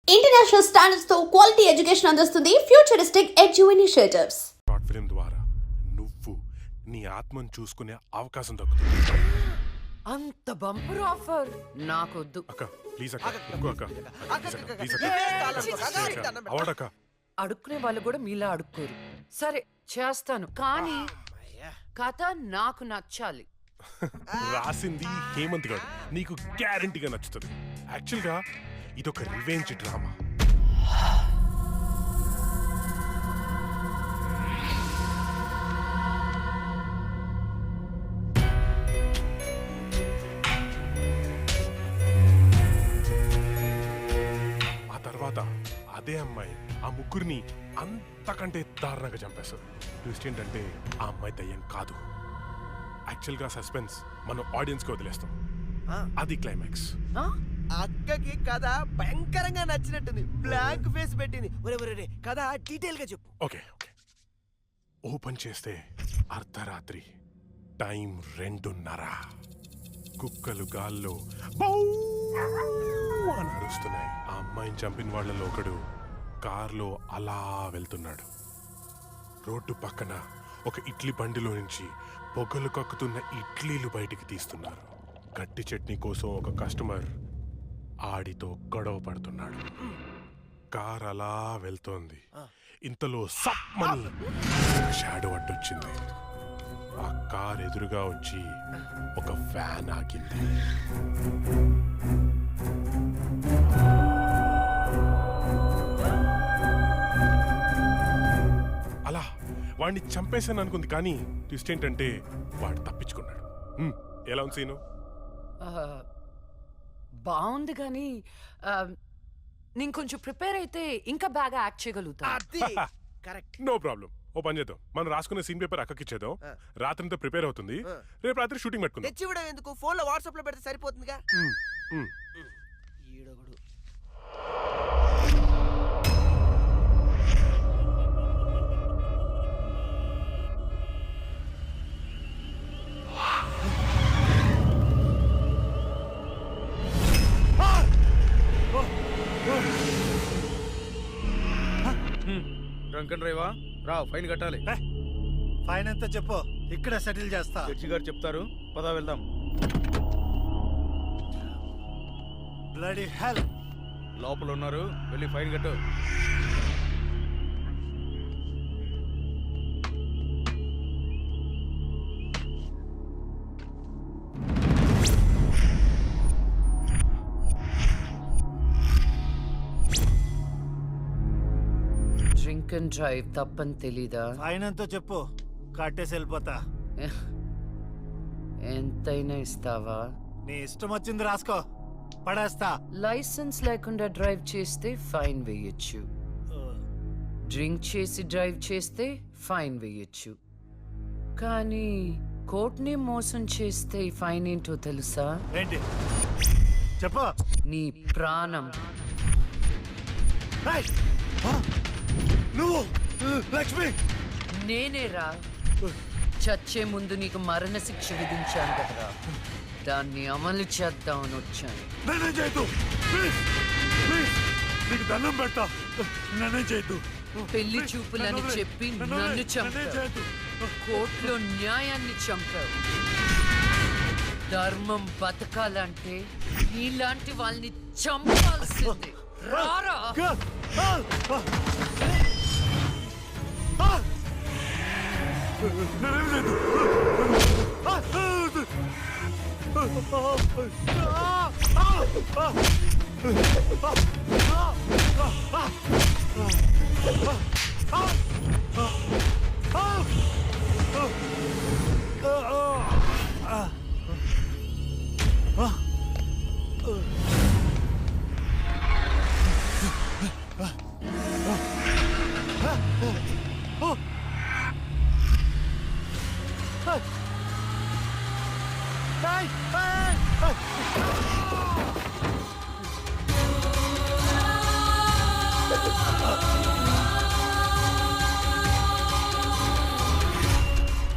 International standards తో quality education అందిస్తుంది futuristic edu initiatives. Short film ద్వారా నువ్వు నీ ఆత్మను చూసుకునే అవకాశం దక్కుతుంది. అంత బంపర్ ఆఫర్ నాకొద్దు. అక్క ప్లీజ్ అక్క, ఇంకో అక్క ప్లీజ్ అక్క, ప్లీజ్ అక్క, అవార్డ్ అక్క. అడుక్కునే వాళ్ళు కూడా మీలా అడుక్కోరు. సరే చేస్తాను, కానీ కథ నాకు నచ్చాలి. రాసింది హేమంత్ గారు, నీకు గ్యారంటీగా నచ్చుతుంది. యాక్చువల్ గా ఇదొక రివెంజ్ డ్రామా. ఆ తర్వాత అదే అమ్మాయి ఆ ముగ్గురిని అంతకంటే దారుణంగా చంపేస్తుంది. ట్విస్ట్ ఏంటంటే ఆ అమ్మాయి దయ్యం కాదు. యాక్చువల్ గా సస్పెన్స్ మనం ఆడియన్స్ కి వదిలేస్తాం. అది క్లైమాక్స్. అక్కకి కథ భయంకరంగా నచ్చినట్టుంది. బ్లాంక్ ఫేస్ పెట్టింది. ఒరే ఒరే రే, కథ డీటెయిల్ గా చెప్పు. ఓకే ఓకే, ఓపెన్ చేస్తే అర్ధరాత్రి, టైం 2:30. కుక్కలు గాల్లో బౌ అని అరుస్తున్నాయి. ఆ అమ్మాయిని చంపిన వాళ్ళలో ఒకడు కార్లో అలా వెళ్తున్నాడు. రోడ్డు పక్కన ఒక ఇడ్లీ బండిలో నుంచి పొగలు కక్కుతున్న ఇడ్లీలు బయటికి తీస్తున్నారు. గట్టి చట్నీ కోసం ఒక కస్టమర్ ఆడితో గొడవ పడుతున్నాడు. కార్ అలా వెళ్తోంది. ఇంతలో సమ్మని షాడో అడ్డొచ్చింది. ఆ కార్ ఎదురుగా వచ్చి ఒక వ్యాన్ ఆగింది. అలా వాడిని చంపేశాను అనుకుంది, కానీ ట్విస్ట్ ఏంటంటే వాడు తప్పించుకున్నాడు. ఎలా ఉంది సీను? బాగుంది, కానీ నేను కొంచెం ప్రిపేర్ అయితే ఇంకా బాగా యాక్ట్ చేయగలుగుతా. అది కరెక్ట్. No problem. ఓ పని చేద్దాం, మనం రాసుకునే సీన్ పేపర్ అక్కకిచ్చేద్దాం. రాత్రంతా ప్రిపేర్ అవుతుంది. రేపు రాత్రి షూటింగ్ పెట్టుకుందాం. తెచ్చి కూడా ఎందుకు, ఫోన్ లో వాట్సాప్ లో పెడితే సరిపోతుందిగా. ఈడొకడు. Drunk and డ్రైవా? రా, ఫైన్ కట్టాలి. ఫైన్ ఎంత చెప్పు, ఇక్కడ సెటిల్ చేస్తా. జడ్జి గారు చెప్తారు, పదా వెళ్దాం. బ్లడీ హెల్, లోపల ఉన్నారు, వెళ్ళి ఫైన్ కట్టు. డ్రింక్ అండ్ డ్రైవ్ తప్పని తెలీదా? ఫైన్ ఎంతో చెప్పు, కట్టేసి వెళ్ళిపోతా. ఎంతైనా ఇస్తావా? నీ ఇష్టం వచ్చింది రాసుకో, పడేస్తా. లైసెన్స్ లేకుండా డ్రైవ్ చేస్తే ఫైన్ వేయొచ్చు. డ్రింక్ చేసి డ్రైవ్ చేస్తే ఫైన్ వేయొచ్చు. కానీ కోర్టుని మోసం చేస్తే ఫైన్ ఏంటో తెలుసా? ఏంటి చెప్పు. నీ ప్రాణం. ఏయ్! నువ్వు లక్ష్మి, నేనేరా చచ్చే ముందు నీకు మరణ శిక్ష విధించాను కదరా, దాన్ని అమలు చేద్దామని వచ్చాను. నేనే చేయదు, ప్లీజ్ ప్లీజ్, నీకు దండం పెడతా, నేనే చేయదు. పెళ్లి చూపులని చెప్పి నన్ను చంపావు. కోర్టులో న్యాయాన్ని చంపావు. ధర్మం బతకాలంటే నీలాంటి వాళ్ళని చంపాల్సిందే. రారా.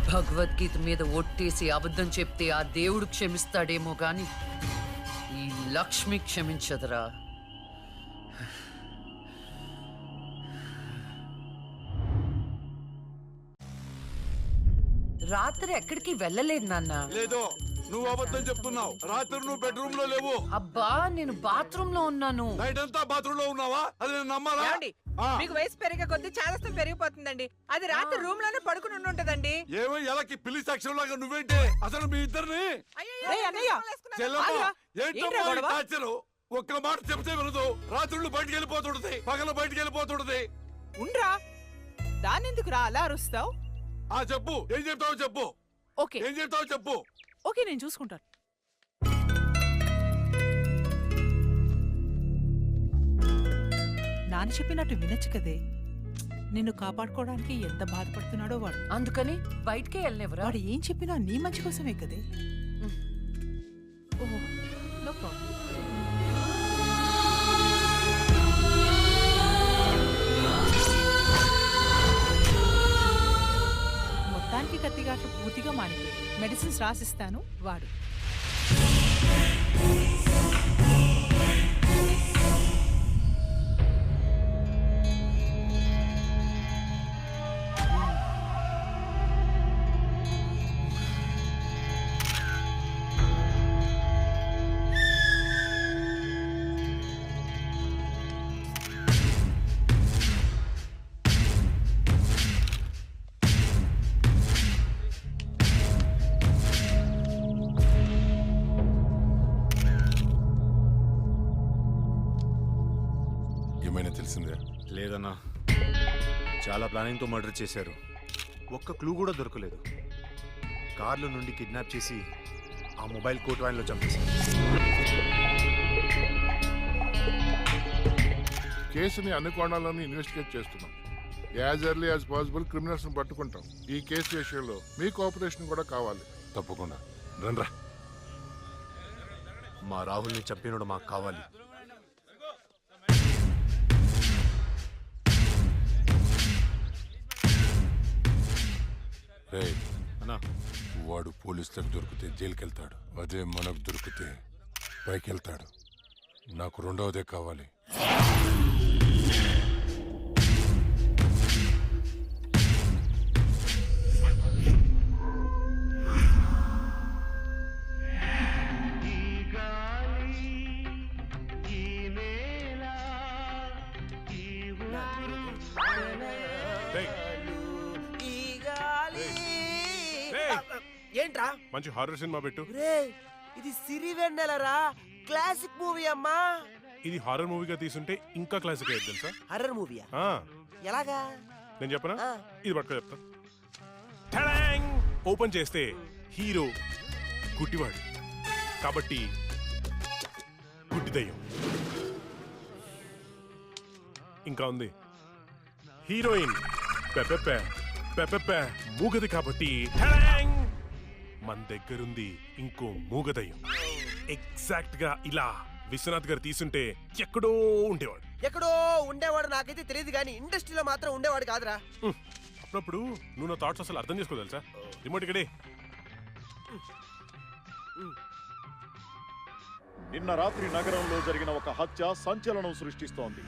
భగవద్గీత మీద ఒట్టేసి అబద్ధం చెప్తే ఆ దేవుడు క్షమిస్తాడేమో గాని ఈ లక్ష్మి క్షమించదురా. రాత్రి ఎక్కడికి వెళ్ళలేదు నాన్న. లేదో నువ్వు అబద్ధం చెప్తున్నావు. రాత్రి నువ్వు బెడ్రూమ్ లో లేవు. అబ్బా నేను బాత్రూమ్ లో ఉన్నాను. నైట్ అంతా బాత్రూమ్ లో ఉన్నావా? అది నేను నమ్మాలా? ఏమండి? మీకు వయసు పెరిగే కొద్దీ చాదస్తం పెరిగిపోతుందండి. అది రాత్రి రూమ్ లోనే పడుకుని ఉంటదండి. ఏమో ఎలాకి పిల్లి సాక్ష్యం లాగా నువ్వేంటి? అసలు మీ ఇద్దరిని చెల్లమ్మ ఏంటమ్మా ఈ టార్చరు? ఒక్క మాట చెప్తే వినదు. రాత్రులు బయటికి వెళ్ళిపోతుంటది, పగల బయటికి వెళ్ళిపోతుంటది. ఉండ్రా, దానెందుకు రా అలా అరుస్తావు? చెప్పు, ఏం చెప్తావో చెప్పు. ఓకే ఏం చెప్తావో చెప్పు. ఓకే నేను చూసుకుంటాను. నాన్న చెప్పినట్టు వినొచ్చు కదే. నిన్ను కాపాడుకోవడానికి ఎంత బాధపడుతున్నాడో వాడు. అందుకని బయటికే వెళ్ళనివ్వరా? వాడు ఏం చెప్పినా నీ మంచి కోసమే కదే. ఓహో నో ప్రాబ్లం. మొత్తానికి కత్తిగాట్లు పూర్తిగా మానిపోయి మెడిసిన్స్ రాసిస్తాను వాడు. ఏమైనా తెలిసిందే? లేదన్నా, చాలా ప్లానింగ్తో మర్డర్ చేశారు. ఒక్క క్లూ కూడా దొరకలేదు. కార్లో నుండి కిడ్నాప్ చేసి ఆ మొబైల్ కోట్ వ్యాన్లో చంపేశారు. కేసుని అన్ని కోణాలను ఇన్వెస్టిగేట్ చేస్తున్నాం. As early as possible criminals ని పట్టుకుంటాం. ఈ కేసు విషయంలో మీ కోఆపరేషన్ కూడా కావాలి. తప్పకుండా రండ్రా. మా రాహుల్ని చంపినోడు మాకు కావాలి. రే అన్నా, వాడు పోలీసులకు దొరికితే జైలుకి వెళ్తాడు. అదే మనకు దొరికితే పైకి వెళ్తాడు. నాకు రెండవదే కావాలి. ఏంట్రా? మంచి హారర్ సినిమా పెట్టు. ఇది సిరివెన్నెలరా, క్లాసిక్ మూవీ అమ్మా. ఇది హారర్ మూవీగా తీసుంటే ఇంకా క్లాసిక్ అయ్యేది తెలుసా? హర్రర్ మూవీయా? ఆ, ఎలాగా? నేను చెప్పనా? ఆ. ఇది పట్టుకో చెప్తా. ఠడాంగ్! ఓపెన్ చేస్తే హీరో గుడ్డివాడు కాబట్టి గుడ్డి దయ్యం. ఇంకా ఉంది హీరోయిన్ పెపెపె పెపెపె మూగది కాబట్టి ఠడాంగ్! మన దగ్గరుంది ఇంకో మూగదయ్యం. ఎగ్జాక్ట్ గా ఇలా విశ్వనాథ్ గారు తీసుంటే ఎక్కడో ఉండేవాడు. ఎక్కడో ఉండేవాడు నాకైతే తెలియదు కానీ ఇండస్ట్రీలో మాత్రం ఉండేవాడు కాదురా. అప్పుడప్పుడు నువ్వు నా థాట్స్ అసలు అర్థం చేసుకో తెలుసా? రిమోట్ ఇక్కడే. నిన్న రాత్రి నగరంలో జరిగిన ఒక హత్య సంచలనం సృష్టిస్తోంది.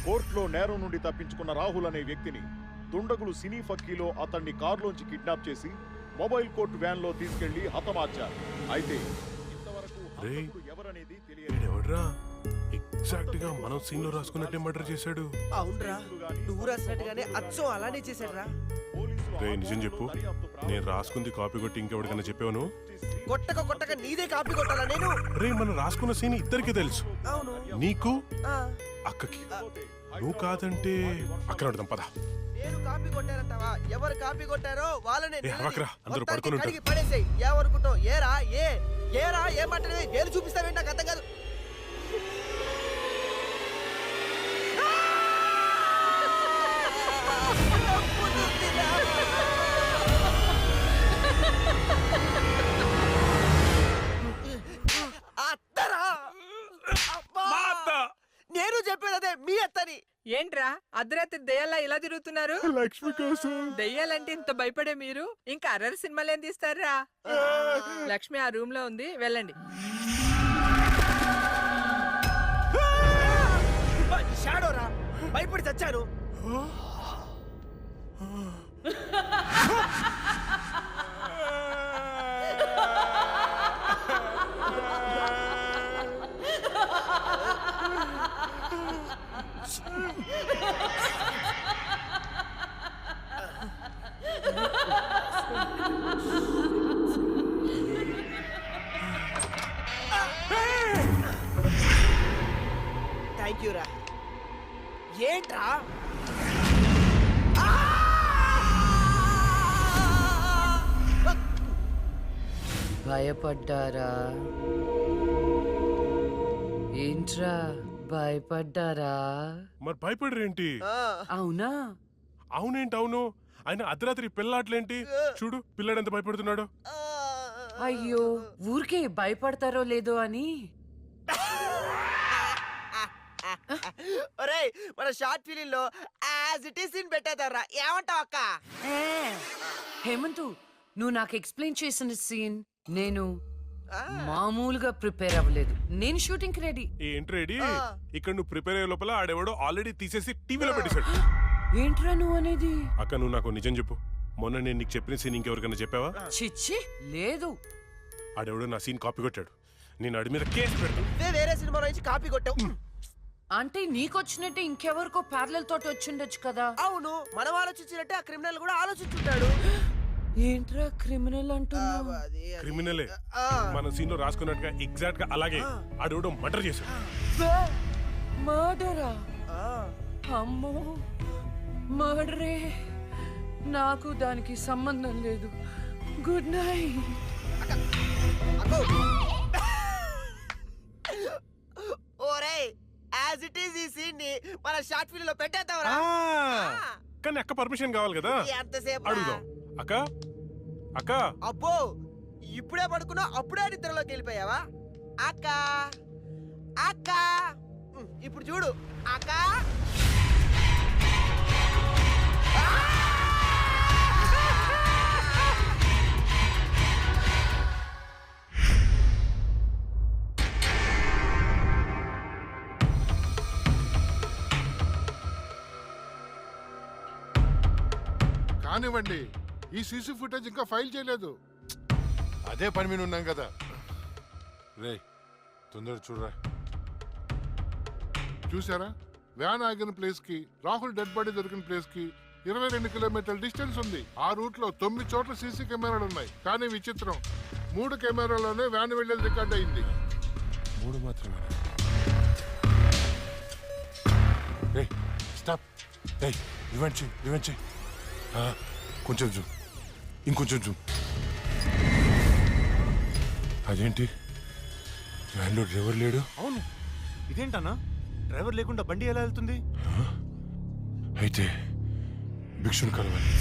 కోర్టులో నేరం నుండి తప్పించుకున్న రాహుల్ అనే వ్యక్తిని దుండగులు సినీ ఫక్కీలో అతన్ని కారులోంచి కిడ్నాప్ చేసి మొబైల్ కోర్టు వ్యాన్ లో తీసుకెళ్లి హతమార్చారు. అయితే ఇంతవరకు హంతకుడు ఎవరనేది తెలియదు. ఎవడ్రా ఎగ్జాక్ట్ గా మనం సీన్ లో రాసుకున్నట్టే మర్డర్ చేశాడు. అవునరా, నువ్వు రాసినట్టుగానే అచ్చం అలానే చేశాడురా. రే నిజం చెప్పు, నేను రాసుకుంది కాపీ కొట్టి ఇంకెవరికైనా చెప్పాను? కొట్టక కొట్టక నీదే కాపీ కొట్టాలా నేను? రే మనం రాసుకున్న సీన్ ఇద్దరికి తెలుసు, అవును. నీకు ఆ, అక్కకి. నువ్వు కాదంటే అక్కడ అడదాం పద. నేను కాపీ కొట్టారంటావా? ఎవరు కాపీ కొట్టారో వాళ్ళనే ఏ హవక్రా, అందరూ పడుకొని ఉంటారు. కడిగి పడేసేయ్. ఏమనుకుంటావు? ఏరా ఏరా ఏమంటే వేలు చూపిస్తావేంటి? నాకు అర్థం కాదు. అత్తరా? అబ్బా! నేను చెప్పేది అదే, మీ అత్తని. ఏంట్రా అర్ధరాత్రి దెయ్యాలా ఇలా తిరుగుతున్నారు? లక్ష్మి కోసం. దెయ్యాలంటే ఇంత భయపడే మీరు ఇంకా అర్రర్ సినిమాలు ఏం తీస్తారా? లక్ష్మి ఆ రూమ్ లో ఉంది, వెళ్ళండి. షాడోరా, భయపడి చచ్చాను. థ్యాంక్ యూ రా. ఏంట్రా భయపడ్డారా? ఏంట్రా భయపడ్డారా? మరి భయపడరేంటి? అవునా? అవునేంటి అవును? ఆయన అర్ధరాత్రి పిల్లాట్లేంటి? చూడు పిల్లాడు ఎంత భయపడుతున్నాడు. అయ్యో, ఊరికే భయపడతారో లేదో అని. ఒరేయ్, మన షార్ట్ ఫిలిం లో యాజ్ ఇట్ ఈస్ సీన్ పెట్టేద్దాంరా. ఏమంటావు అక్క? హేమంతు, నువ్వు నాకు ఎక్స్ప్లెయిన్ చేసిన సీన్ నేను మామూలుగా ప్రిపేర్ అవ్వలేదు. నేను షూటింగ్ కి రెడీ. ఏంటి రెడీ? ఇక్కడ నువ్వు ప్రిపేర్ అయ్యే లోపల ఆడెవడో ఆల్రెడీ తీసేసి టీవీలో పెట్టేశాడు. ఏంట్రా నువ్వు అనేది? అక్క నువ్వు నాకు నిజం చెప్పు, మొన్న నేను నీకు చెప్పిన సీన్ ఇంకెవరికైనా చెప్పావా? చిచ్చి లేదు. ఆడెవడో నా సీన్ కాపీ కొట్టాడు. నేను ఆడి మీద కేసు పెడతాను. వేరే సినిమా నుంచి కాపీ కొట్టావు. అంటే నీకొచ్చినట్టే ఇంకెవరికో ప్యారలల్ తోటి వచ్చిండొచ్చు కదా. అవును, మనం ఆలోచించినట్టే ఆ క్రిమినల్ కూడా ఆలోచించుంటాడు. ఏంట్రా క్రిమినల్ అంటున్నావు? క్రిమినలే మన సీన్ లో రాసుకున్నట్టుగా ఎగ్జాక్ట్ గా అలాగే ఆడెవడో మర్డర్ చేశాడు. మర్డరా? అమ్మో, మర్డరే. నాకు దానికి సంబంధం లేదు. Good night. ఓరేయ్, యాజ్ ఇట్ ఈస్ ఈ సీన్ ని మన షార్ట్ ఫిల్మ్ లో పెట్టేద్దాంరా. కానీ అక్క పర్మిషన్ కావాలి కదా, ఎంతసేపు అడుగుదాం. అక్క అక్క అబ్బో, ఇప్పుడే పడుకున్నా అప్పుడే నిద్రలోకి వెళ్ళిపోయావా? అక్క అక్క, ఇప్పుడు చూడు అక్క. కానివ్వండి, ఈ సీసీ ఫుటేజ్ ఇంకా ఫైల్ చేయలేదు. అదే పని మీద ఉన్నాం కదా. రే తొందర చూడరా. చూసారా, వ్యాన్ ఆగిన ప్లేస్ కి రాహుల్ డెడ్ బాడీ దొరికిన ప్లేస్ కి 22 కిలోమీటర్ల డిస్టెన్స్ ఉంది. ఆ రూట్ లో 9 చోట్ల సీసీ కెమెరాలు ఉన్నాయి. కానీ విచిత్రం, 3 కెమెరాలోనే వ్యాన్ వెళ్ళేది రికార్డ్ అయింది. 3 మాత్రమే. రే స్టాప్. రే రివెంజ్ చెయ్. కొంచెం జూమ్, ఇంకొంచెం జూమ్. అదేంటి వ్యాన్లో డ్రైవర్ లేడు? అవును, ఇదేంటన్నా డ్రైవర్ లేకుండా బండి ఎలా వెళ్తుంది? అయితే భిక్షుని కలవాలి.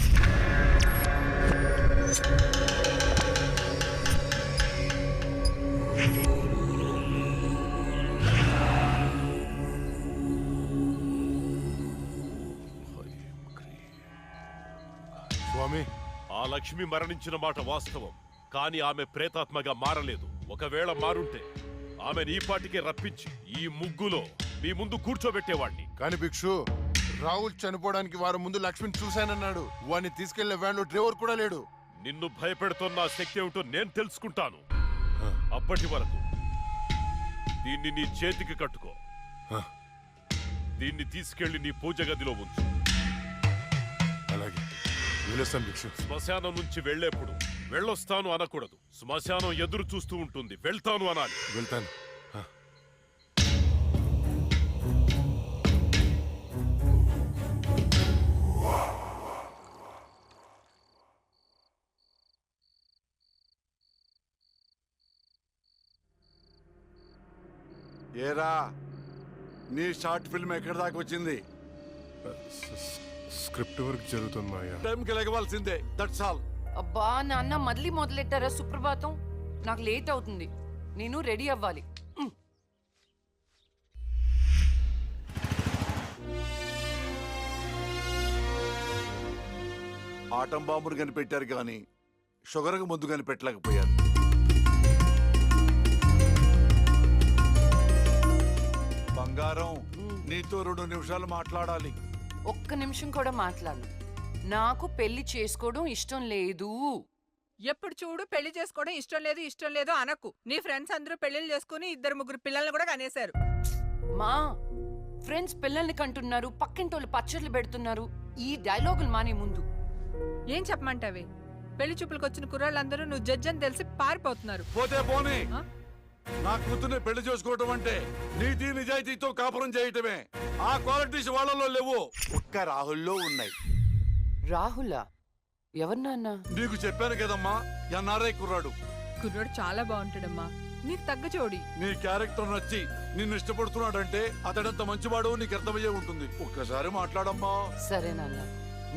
స్వామి, ఆ లక్ష్మి మరణించిన మాట వాస్తవం, కానీ ఆమె ప్రేతాత్మగా మారలేదు. ఒకవేళ మారుంటే ఆమె ఈ పాటికే రప్పించి ఈ ముగ్గులో మీ ముందు కూర్చోబెట్టేవాడిని. కానీ భిక్షు, రాహుల్ చనిపోవడానికి వారం ముందు లక్ష్మిని చూశానన్నాడు. వాడిని తీసుకెళ్లే వ్యాన్లో డ్రైవర్ కూడా లేడు. నిన్ను భయపెడుతున్న శక్తి ఏమిటో నేను తెలుసుకుంటాను. అప్పటి వరకు దీన్ని నీ చేతికి కట్టుకో. దీన్ని తీసుకెళ్లి నీ పూజ గదిలో ఉంచు. అలాగే వెళ్ళొస్తాను భిక్షు. శ్మశానం నుంచి వెళ్లేప్పుడు వెళ్ళొస్తాను అనకూడదు. శ్మశానం ఎదురు చూస్తూ ఉంటుంది, వెళ్తాను అనాలి. వెళ్తాను. ఏరా, నీ షార్ట్ ఫిల్మ్ ఎక్కడి దాకా వచ్చింది? స్క్రిప్ట్ వర్క్ జరుగుతుంది మాయా. టైంకి లెగవాల్సిందే, దట్స్ ఆల్. అబ్బా నాన్న, మళ్ళీ మొదలెట్టారా సుప్రభాతం? నాకు లేట్ అవుతుంది, నేను రెడీ అవ్వాలి. ఆటం బాంబును కనిపెట్టారు కానీ షుగర్కి ముందు కనిపెట్టలేకపోయారు. బంగారం, నీతో 2 నిమిషాలు మాట్లాడాలి. ఒక్క నిమిషం కూడా మాట్లాడను. నాకు పెళ్లి చేసుకోవడం ఇష్టం లేదు. ఎప్పుడు చూడు పెళ్లి చేసుకోవడం ఇష్టం లేదు అనకు. నీ ఫ్రెండ్స్ అందరూ పెళ్లిళ్ళు చేసుకుని 2-3 పిల్లల్ని కూడా కనేశారు. మా ఫ్రెండ్స్ పిల్లల్ని కంటున్నారు, పక్కింటోళ్ళు పచ్చళ్ళు పెడుతున్నారు. ఈ డైలాగులు మానే ముందు ఏం చెప్పమంటావే? పెళ్లి చూపులకు వచ్చిన కుర్రాళ్ళందరూ నువ్వు జడ్జి అని తెలిసి పారిపోతున్నారు. పోతే పోనీ. ఆ? నా కూతుర్ని పెళ్లి చేసుకోవటం అంటే నీతి నిజాయితీతో కాపురం చేయటమే. ఆ క్వాలిటీస్ వాళ్ళలో లేవు, ఒక్క రాహుల్లో ఉన్నాయి. రాహులా? ఎవరు నాన్న? నీకు చెప్పాను కదమ్మా, ఎన్ఆర్ఐ కుర్రాడు. కుర్రాడు చాలా బాగుంటాడమ్మా, నీకు తగ్గ జోడి. నీ క్యారెక్టర్ నచ్చి నిన్ను ఇష్టపడుతున్నాడంటే అతడంత మంచివాడు నీకు అర్థమయ్యే ఉంటుంది. ఒక్కసారి మాట్లాడమ్మా. సరే నాన్న,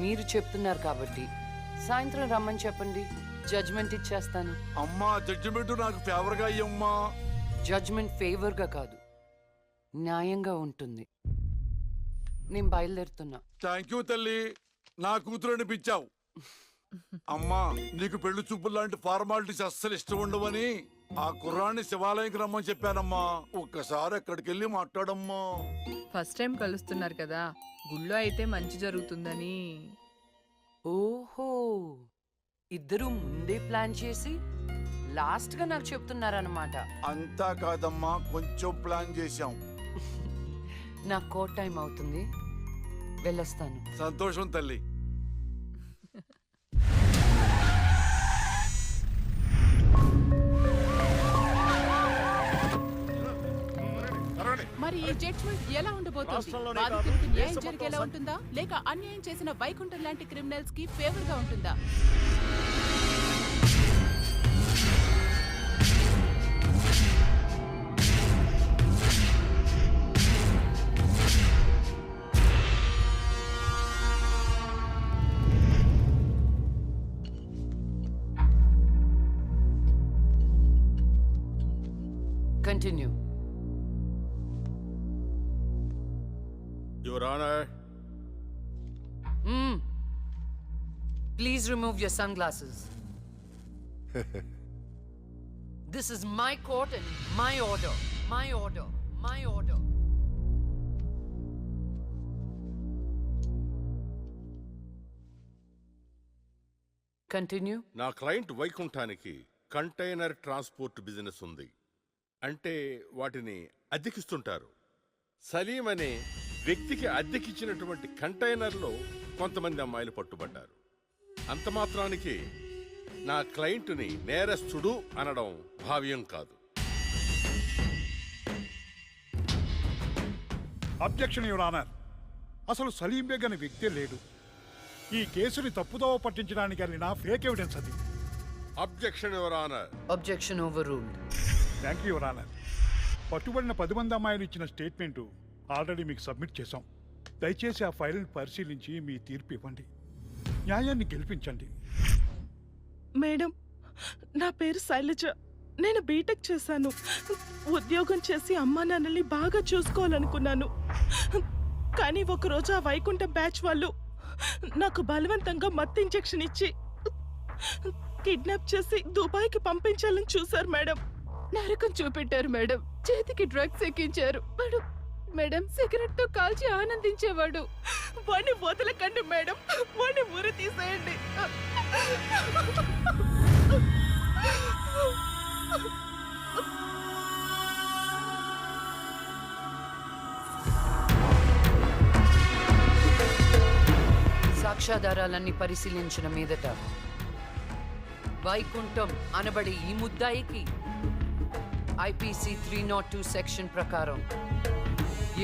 మీరు చెప్తున్నారు కాబట్టి సాయంత్రం రమ్మని చెప్పండి, జడ్జ్మెంట్ ఇచ్చేస్తాను. అమ్మా, జడ్జిమెంట్ నాకు ఫేవర్ గా అయ్యమ్మా. జడ్జ్మెంట్ ఫేవర్ గా కాదు, న్యాయంగా ఉంటుంది. నేను బయలుదేరుతున్నా. థ్యాంక్ యూ తల్లి, నా కూతురు అనిపించావు. అమ్మా, నీకు పెళ్లి చూపులు లాంటి ఫార్మాలిటీస్ అస్సలు ఇష్టం ఉండవని ఆ కుర్రాన్ని శివాలయంకి రమ్మని చెప్పానమ్మా. ఒక్కసారి ఎక్కడికి వెళ్ళి మాట్లాడమ్మా. ఫస్ట్ టైం కలుస్తున్నారు కదా, గుళ్ళో అయితే మంచి జరుగుతుందని. ఓహో, ఇద్దరు ముందే ప్లాన్ చేసి లాస్ట్ గా నాకు చెప్తున్నారన్నమాట. అంతా కాదమ్మా, కొంచెం ప్లాన్ చేశాం. నా కోట్ టైం అవుతుంది, వెళ్ళొస్తాను. సంతోషం తల్లి. మరి ఈ జడ్జ్మెంట్ ఎలా ఉండబోతుంది? రాష్ట్రంలోనే బాధితుడికి కాదు, న్యాయం దేశం జరిగేలా మొత్తం ఉంటుందా, లేక అన్యాయం చేసిన వైకుంఠం లాంటి క్రిమినల్స్ కి ఫేవర్ గా ఉంటుందా? Continue. Your honour, Please remove your sunglasses. This is my court and my order. My order. My order. Continue. నా క్లయింట్ వైకుంఠానికి కంటైనర్ ట్రాన్స్పోర్ట్ బిజినెస్ ఉంది. అంటే వాటిని అద్దెకిస్తుంటారు. సలీం అనే వ్యక్తికి అద్దెకిచ్చినటువంటి కంటైనర్లో కొంతమంది అమ్మాయిలు పట్టుబడ్డారు. అంత మాత్రానికి నా క్లయింట్ని నేరస్తుడు అనడం భావ్యం కాదు. Objection your honour. అసలు సలీం బేగ్ అనే వ్యక్తే లేడు. ఈ కేసుని తప్పుదోవ పట్టించడానికి వెళ్ళిన ఫేక్ ఎవిడెన్స్ అది. Objection your honour. Objection overruled. Thank you your honour. పట్టుబడిన 10 మంది అమ్మాయిలు ఇచ్చిన స్టేట్మెంటు ఆల్రెడీ మీకు సబ్మిట్ చేశాం. దయచేసి ఆ ఫైల్ని పరిశీలించి మీ తీర్పు ఇవ్వండి. న్యాయాన్ని గెలిపించండి. మేడం, నా పేరు శైలజ. నేను బీటెక్ చేశాను. ఉద్యోగం చేసి అమ్మా నాన్నల్ని బాగా చూసుకోవాలనుకున్నాను. కానీ ఒకరోజు ఆ వైకుంఠ బ్యాచ్ వాళ్ళు నాకు బలవంతంగా మత్తు ఇంజెక్షన్ ఇచ్చి కిడ్నాప్ చేసి దుబాయ్కి పంపించాలని చూశారు మేడం. నరకం చూపెట్టారు మేడం. చేతికి డ్రగ్స్ ఎక్కించారు మేడం. సిగరెట్ తో కాల్చి ఆనందించేవాడు. వాడిని వదలకండి మేడం, వాడిని ఉరి తీసేయండి. సాక్ష్యాధారాలన్నీ పరిశీలించిన మీదట వైకుంఠం అనబడి ఈ ముద్దాయికి ఐపీసీ 302 సెక్షన్ ప్రకారం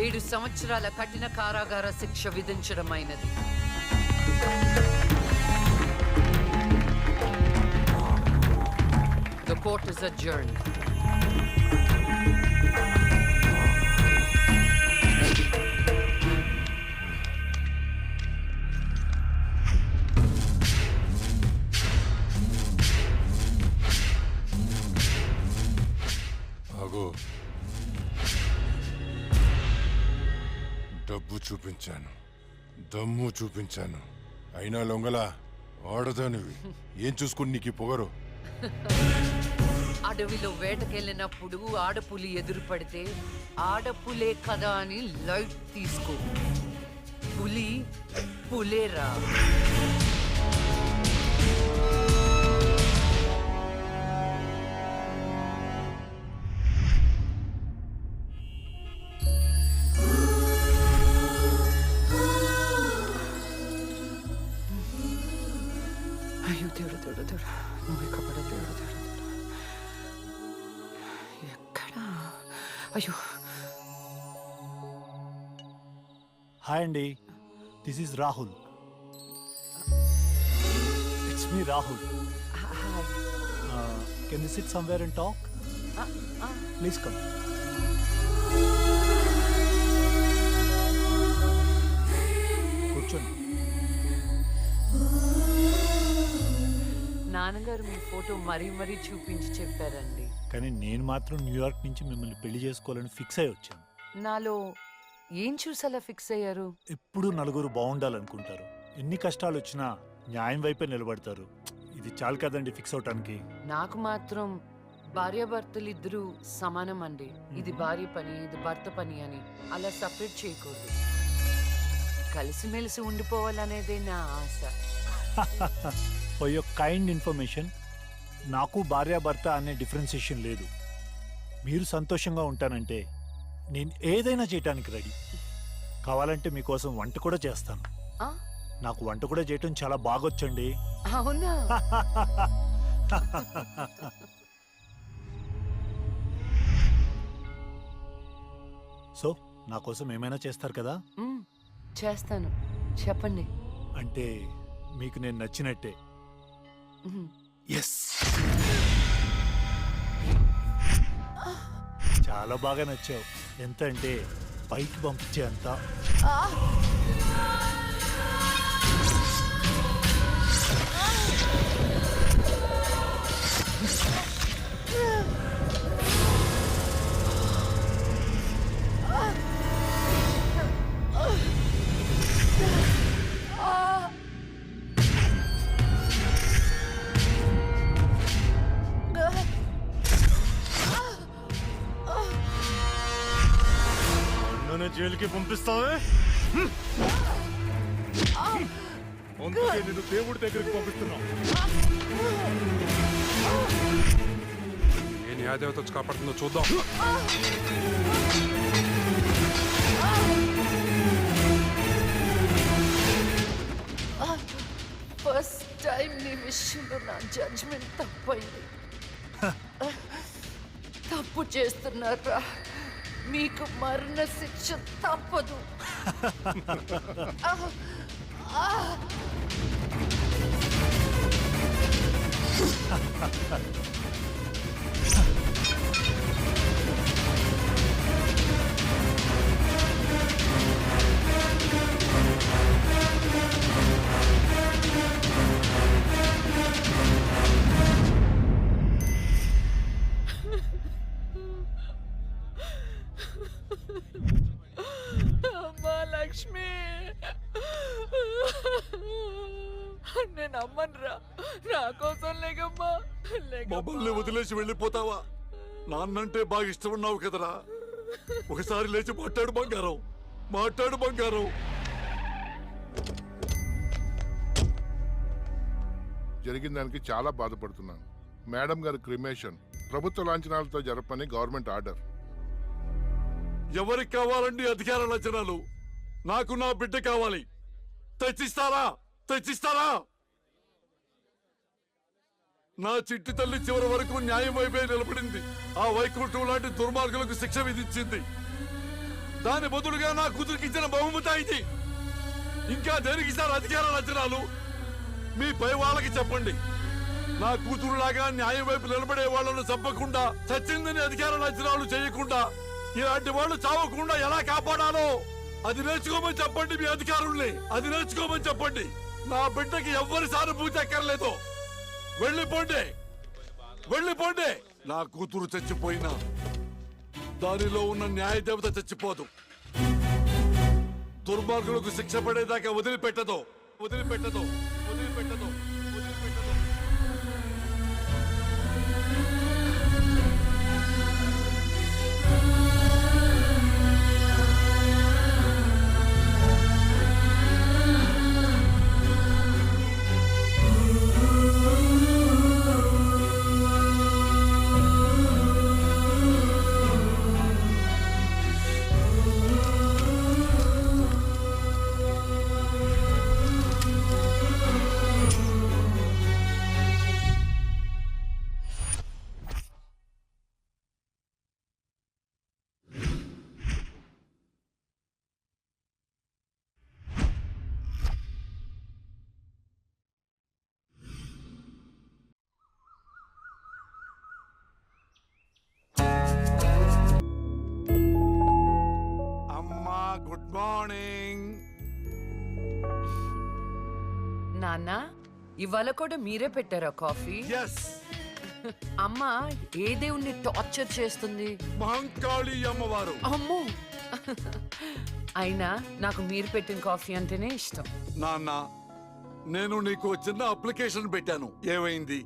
7 సంవత్సరాల కఠిన కారాగార శిక్ష విధించడమైనది. The court is adjourned. డబ్బు చూపించాను, దమ్ము చూపించాను, అయినా లొంగలా ఆడదానివి. ఏం చూసుకుని నీకు పొగరు? అడవిలో వేటకెళ్ళినప్పుడు ఆడపులి ఎదురు పడితే ఆడపులే కదా అని లైట్ తీసుకో. పులి పులేరా. దేవుడు దేవుడు దేవుడు నువ్వే కాపాడు దేవుడు దేవుడు దేవుడు. ఎక్కడా? అయ్యో. హాయ్ అండి, this is Rahul. It's me Rahul. Can you SIT somewhere and talk? Please come. కూర్చోండి. నాన్నగారు మీ ఫోటో మరీ మరీ చూపించి చెప్పారండి. కానీ నేను మాత్రం న్యూయార్క్ నుంచి మిమ్మల్ని పెళ్లి చేసుకోవాలని ఫిక్స్ అయి వచ్చాను. నాలో ఏం చూసి అలా ఫిక్స్ అయ్యారు? ఎప్పుడూ నలుగురు బాగుండాలనుకుంటారు. ఎన్ని కష్టాలు వచ్చినా న్యాయం వైపే నిలబడతారు. ఇది చాలు కదండి ఫిక్స్ అవటానికి. నాకు మాత్రం భార్యాభర్తలు ఇద్దరు సమానం అండి. ఇది భార్య పని, ఇది భర్త పని అని అలా సపరేట్ చేయకూడదు. కలిసిమెలిసి ఉండిపోవాలనేదే నా ఆశ. ఫర్ యువర్ కైండ్ ఇన్ఫర్మేషన్, నాకు భార్యాభర్త అనే డిఫరెన్సియేషన్ లేదు. మీరు సంతోషంగా ఉంటానంటే నేను ఏదైనా చేయటానికి రెడీ. కావాలంటే మీకోసం వంట కూడా చేస్తాను. నాకు వంట కూడా చేయటం చాలా బాగొచ్చండి. అవునా? సో నా కోసం ఏమైనా చేస్తారు కదా? చేస్తాను, చెప్పండి. అంటే మీకు నేను నచ్చినట్టే. ఎస్, చాలా బాగా నచ్చావు. ఎంత అంటే పైకి పంపించే అంత. జైలుకి పంపిస్తావే? అందుకే నేను దేవుడి దగ్గరికి పంపిస్తున్నా. ఏ న్యాయదేవత వచ్చి కాపాడుతుందో చూద్దాం. ఫస్ట్ టైం నీ విషయంలో నా జడ్జ్మెంట్ తప్పైంది. తప్పు చేస్తున్నారా? మీకు మరణ శిక్ష తప్పదు. అమ్మా లక్ష్మి, నేను అమ్మనురా. నా కోసం లేకమ్మా. మమ్మల్ని వదిలేసి వెళ్ళిపోతావా? నాన్నంటే బాగా ఇష్టం ఉన్నావు కదరా. ఒకసారి లేచి మాట్లాడు బంగారం, మాట్లాడు బంగారం. జరిగిన దానికి చాలా బాధపడుతున్నాను. మేడం గారి క్రిమేషన్ ప్రభుత్వ లాంఛనాలతో జరపని గవర్నమెంట్ ఆర్డర్. ఎవరికి కావాలండి అధికార లక్షణాలు? నాకు నా బిడ్డ కావాలి. తెచ్చిస్తారా? తెచ్చిస్తారా? నా చిట్టి తల్లి చివరి వరకు న్యాయం వైపే నిలబడింది. ఆ వైకుంఠం లాంటి దుర్మార్గులకు శిక్ష విధించింది. దాని బదులుగా నా కూతురికి ఇచ్చిన బహుమతి ఇది. ఇంకా దేనికి సార్ అధికార లక్షణాలు? మీ పై వాళ్ళకి చెప్పండి. నా కూతురులాగా న్యాయం వైపు నిలబడే వాళ్ళను చంపకుండా, చచ్చిందని అధికార లక్షణాలు చేయకుండా, ఇలాంటి వాళ్ళు చావకుండా ఎలా కాపాడాలో అది నేర్చుకోమని చెప్పండి. మీ అధికారుల్ని అది నేర్చుకోమని చెప్పండి. నా బిడ్డకి ఎవ్వరి సానుభూతి అక్కర్లేదు. వెళ్ళిపోండి, వెళ్ళిపోండి. నా కూతురు చచ్చిపోయినా దానిలో ఉన్న న్యాయ దేవత చచ్చిపోదు. దుర్మార్గులకు శిక్ష పడేదాకా వదిలిపెట్టదు, వదిలిపెట్టదు, వదిలిపెట్టదు, వదిలిపెట్టదు. నాన్న ఇవాళ కూడా మీరే పెట్టారా కాఫీ? ఎస్, అమ్మ ఏ దేవుణ్ణి టార్చర్ చేస్తుంది? మహంకాళి అమ్మవారు. అమ్మో అయినా నాకు మీరు పెట్టిన కాఫీ అంటేనే ఇష్టం. నాన్న, నేను నీకు చిన్న అప్లికేషన్ పెట్టాను, ఏమైంది?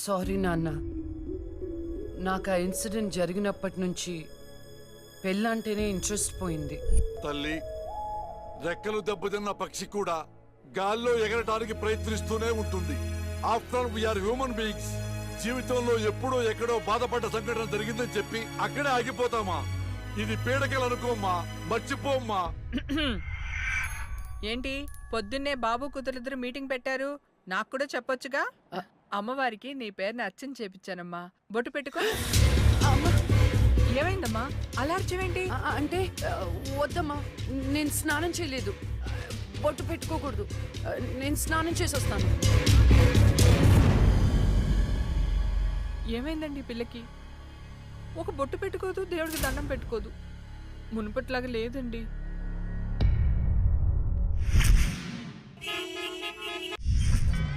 సారీ నాన్న, నాకు ఆ ఇన్సిడెంట్ జరిగినప్పటి నుంచి పెళ్ళంటేనే ఇంట్రెస్ట్ పోయింది. తల్లి, రెక్కలు దెబ్బతిన్న పక్షి కూడా గాల్లో ఎగరటానికి ప్రయత్నిస్తూనే ఉంటుంది. After we are human beings. జీవితంలో ఎప్పుడో ఎక్కడో బాధపడ్డ సంఘటన జరిగిందని చెప్పి అక్కడే ఆగిపోతామా? ఇది పీడకలు అనుకోమ్మా, మర్చిపోమ్మా. ఏంటి పొద్దున్నే బాబు కూతురిద్దరు మీటింగ్ పెట్టారు? నాకు కూడా చెప్పొచ్చుగా. అమ్మవారికి నీ పేరుని అర్చన చేపించానమ్మా. బొట్టు పెట్టుకో. ఏమైందమ్మా అలా అర్చమేంటి? అంటే వద్దమ్మా, నేను స్నానం చేయలేదు. బొట్టు పెట్టుకోకూడదు. నేను స్నానం చేసి వస్తాను. ఏమైందండి పిల్లకి? ఒక బొట్టు పెట్టుకోదు, దేవుడికి దండం పెట్టుకోదు. మునుపట్లాగా లేదండి.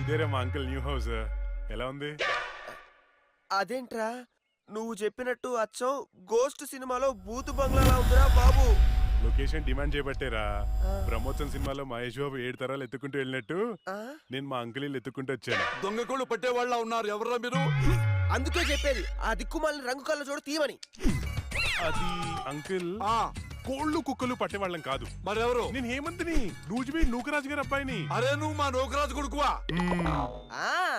ఇదేరా మా అంకుల్ న్యూ హౌస్. ఎలా ఉంది? అదేంట్రా నువ్వు చెప్పినట్టు అచ్చం గోస్ట్ సినిమాలో బూతు బంగ్లాలా ఉందిరా బాబు. లొకేషన్ డిమాండ్ చేయబట్టేరా. బ్రహ్మోత్సవం సినిమాలో మహేష్ బాబు 7 తరాలు ఎత్తుకుంటూ వెళ్ళినట్టు నేను మా అంకుల్ ఇల్లు ఎత్తుకుంటూ వచ్చాను. దొంగకోళ్ళు పట్టేవాళ్ళ ఉన్నారు, ఎవర్రా మీరు? అందుకే చెప్పేది ఆ దిక్కుమాలిన రంగు కళ్ళ చూడ తీయమని. అది అంకుల్, కోళ్ళు కుక్కలు పట్టేవాళ్ళం కాదు. మరెవరు? నేను హేమంత్ని, నూజిబీ నూకరాజు గారి అబ్బాయిని. అరే నువ్వు మా నూకరాజు కొడుకువా?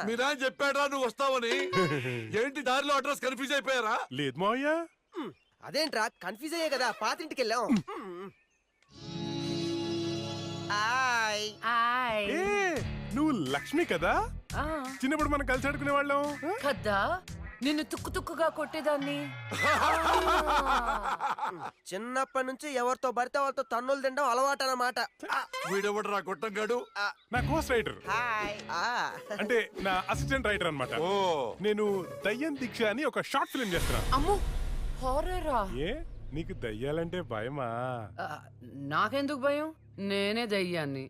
మీరా చెప్పాడా నువ్వు వస్తావని? ఏంటి దారిలో అడ్రస్ కన్ఫ్యూజ్ అయిపోయారా? లేదు మావయ్య. అదేంట్రా కన్ఫ్యూజ్ అయ్యే కదా పాతింటికి వెళ్ళాం. ఏ, నువ్వు లక్ష్మి కదా? చిన్నప్పుడు మనం కలిసి ఆడుకునే వాళ్ళం కదా. నిన్ను తుక్కు తుక్కుగా కొట్టేదాన్ని. చిన్నప్పటి నుంచి ఎవరితో పడితే వాళ్ళతో తన్నులు తినడం అలవాటు అన్నమాట. వీడెవడు రా గొట్టంగాడు? నా కోస్ట్ రైటర్, అంటే నా అసిస్టెంట్ రైటర్ అన్నమాట. నేను దయ్యం దీక్ష అని ఒక షార్ట్ ఫిల్మ్ చేస్తున్నా. అమ్మో, హారరా? ఏ, నీకు దయ్యాలంటే భయమా? నాకెందుకు భయం? నేనే దయ్యాన్ని.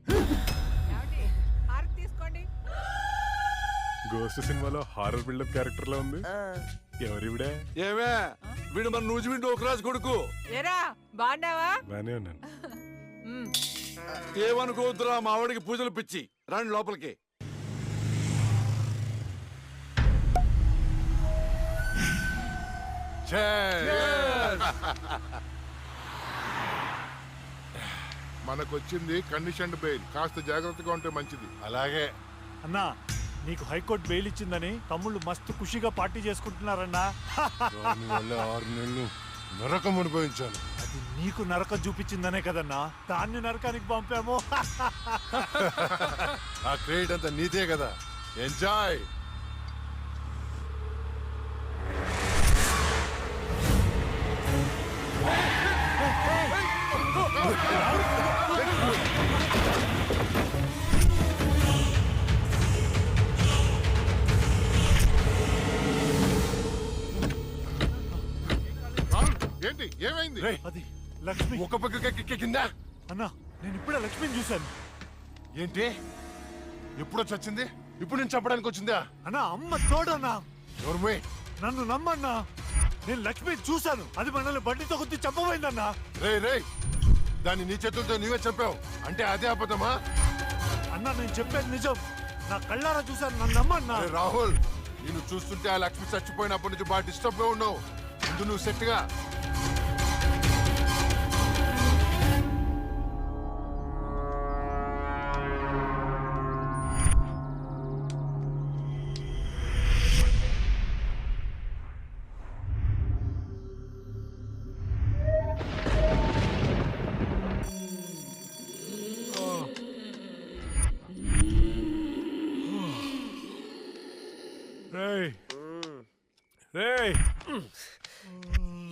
తీసుకోండి. గోస్ట్ సినిమాలో హారర్ బిల్డప్ క్యారెక్టర్ లో ఉంది. ఎవరివిడే? ఏమే, వీడు మన నూజిబీ నూకరాజు కొడుకు. ఏరా బాగున్నావా? బానే ఉన్నాను. ఏమనుకోవద్దురా, మా ఆవిడికి పూజలు పిచ్చి. రండి లోపలికి. మనకొచ్చింది కండిషన్ బెయిల్, కాస్త జాగ్రత్తగా ఉంటే మంచిది. అలాగే అన్నా, నీకు హైకోర్టు బెయిల్ ఇచ్చిందని తమ్ముళ్ళు మస్తు ఖుషిగా పార్టీ చేసుకుంటున్నారన్నా. 6 నెలలు నరకం అనుభవించాను. అది నీకు నరకం చూపించిందనే కదన్నా దాన్ని నరకానికి పంపాము. ఆ క్రెడిట్ అంతా నీదే కదా. ఎంజాయ్. ఏంటి ఏమైంది? అది లక్ష్మి. ఒక పక్క కింద. అన్నా, నేను ఇప్పుడే లక్ష్మిని చూశాను. ఏంటి? ఎప్పుడో చచ్చింది? ఇప్పుడు నేను చంపడానికి వచ్చిందా? అన్నా, అమ్మ తోడన్నా. ఎవరు? నన్ను నమ్మన్నా, నేను లక్ష్మిని చూశాను. అది మనల్ని బండితో కొద్ది చంపబోయిందన్నా. రే, దాన్ని నీ చేతులతో నీవే చంపావు అంటే అదే అబద్ధమా? అన్నా, నేను చెప్పేది నిజం. నా కళ్ళారా చూశాను, నన్ను నమ్మన్నా. రాహుల్, నేను చూస్తుంటే ఆ లక్ష్మి చచ్చిపోయినప్పటి నుంచి బాగా డిస్టర్బ్ గా ఉన్నావు. ముందు నువ్వు సెట్ గా.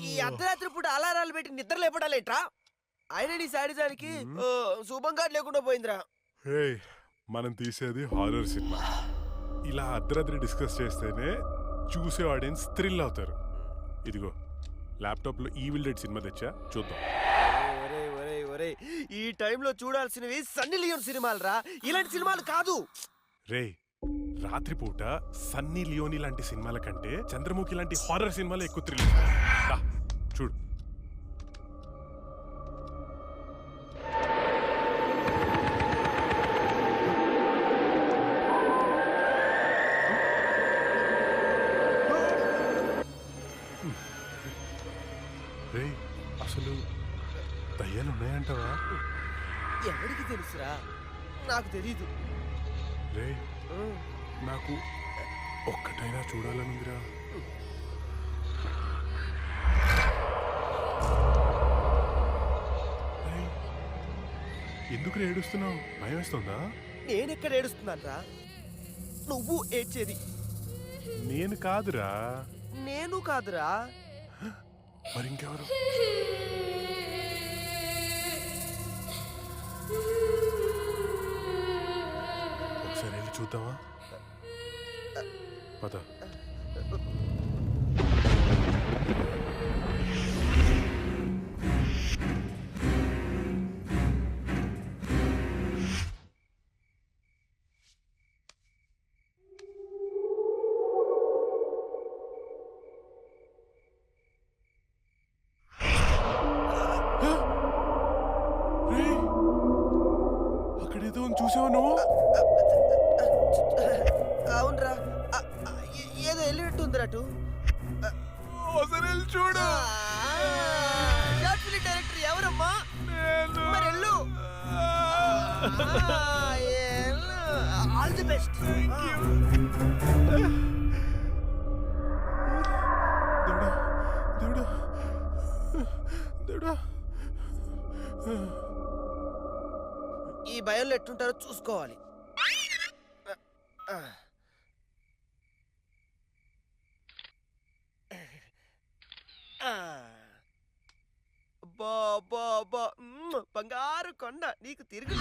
ఈ అర్ధరాత్రి పూట అలారాలు పెట్టి నిద్ర లేపడాలేట్రా? ఆయన నీ శాడిజానికి శుభంగా లేకుండా పోయిందిరా. మనం తీసేది హారర్ సినిమా. ఇలా అర్ధరాత్రి డిస్కస్ చేస్తేనే చూసే ఆడియన్స్ థ్రిల్ అవుతారు. ఇదిగో ల్యాప్టాప్ లో ఈవిల్ డెడ్ సినిమా తెచ్చా, చూద్దాం. ఒరేయ్, ఈ టైంలో చూడాల్సినవి సన్నీ లియోన్ సినిమాలు రా, ఇలాంటి సినిమాలు కాదు. రే రాత్రిపూట సన్నీ లియోని లాంటి సినిమాల కంటే చంద్రముఖి లాంటి హారర్ సినిమాలు ఎక్కువ థ్రిల్ చూడు. రే అసలు దయ్యాలు ఉన్నాయంటావా? ఎవరికి తెలుసురా, నాకు తెలీదు. రే నాకు ఒక్కటైనా చూడాలనుందిరా. రేయ్, ఎందుకు ఏడుస్తున్నావు? భయం వేస్తుందా? నేనెక్కడ ఏడుస్తున్నాను రా, నువ్వు ఏడ్చేది. నేను కాదురా. నేను కాదురా. మరి ఇంకెవరు? ఒకసారి వెళ్ళి చూద్దామా? పద. అక్కడేదో చూసావా నువ్వు? అవునరా, ఏదో వెళ్ళినట్టుందిరా అటు. చూడు. షార్ట్ ఫిల్మ్ డైరెక్టర్ ఎవరమ్మా? మరి వెళ్ళు. All the best. దేవుడా దేవుడా. ఈ భయంలో ఎట్టుంటారో చూసుకోవాలి. బంగారు కొండ నీకు తిరిగి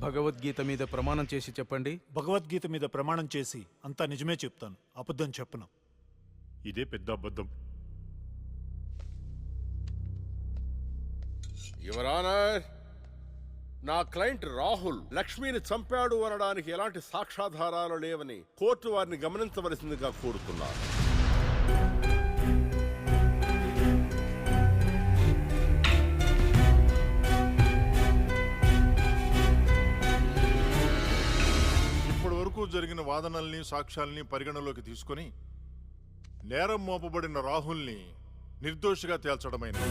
భగవద్గీత మీద ప్రమాణం చేసి చెప్పండి. భగవద్గీత మీద ప్రమాణం చేసి అంతా నిజమే చెప్తాను, అబద్ధం చెప్పను. ఇదే పెద్ద అబద్ధం. యువర్ ఆనర్, నా క్లయింట్ రాహుల్ లక్ష్మిని చంపాడు అనడానికి ఎలాంటి సాక్ష్యాధారాలు లేవని కోర్టు వారిని గమనించవలసిందిగా కోరుతున్నారు. ఇప్పటి వరకు జరిగిన వాదనల్ని సాక్ష్యాల్ని పరిగణలోకి తీసుకొని నేరం మోపబడిన రాహుల్ని నిర్దోషిగా తేల్చడమైనది.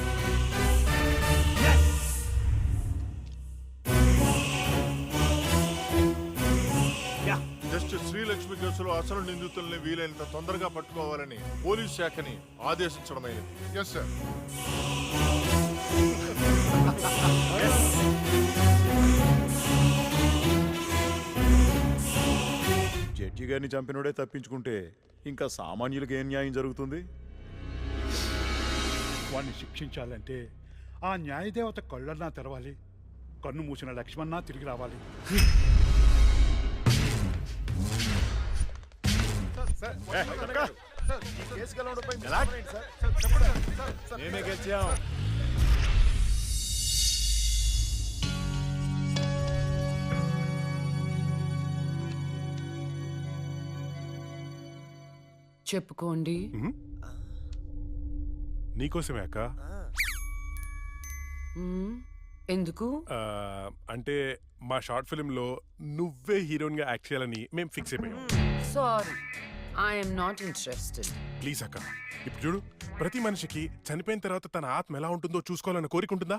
జస్టిస్ శ్రీలక్ష్మి కేసులో అసలు నిందితుల్ని వీలైనంత తొందరగా పట్టుకోవాలని పోలీస్ శాఖని ఆదేశించడమైనది. Yes sir. జడ్జి గారిని చంపినోడే తప్పించుకుంటే ఇంకా సామాన్యులకు ఏం న్యాయం జరుగుతుంది? వాణ్ణి శిక్షించాలంటే ఆ న్యాయదేవత కళ్ళన్నా తెరవాలి, కన్ను మూసిన లక్ష్మణ తిరిగి రావాలి. మేమే గెలిచాం. చెప్పుకోండి. నీకోసమే అక్క. ఎందుకు? అంటే మా షార్ట్ ఫిల్మ్ లో నువ్వే హీరోయిన్ గా యాక్ట్ చేయాలని మేము ఫిక్స్ అయిపోయాం. Sorry, I'm not interested. Please అక్క, ఇప్పుడు చూడు, ప్రతి మనిషికి చనిపోయిన తర్వాత తన ఆత్మ ఎలా ఉంటుందో చూసుకోవాలన్న కోరిక ఉంటుందా?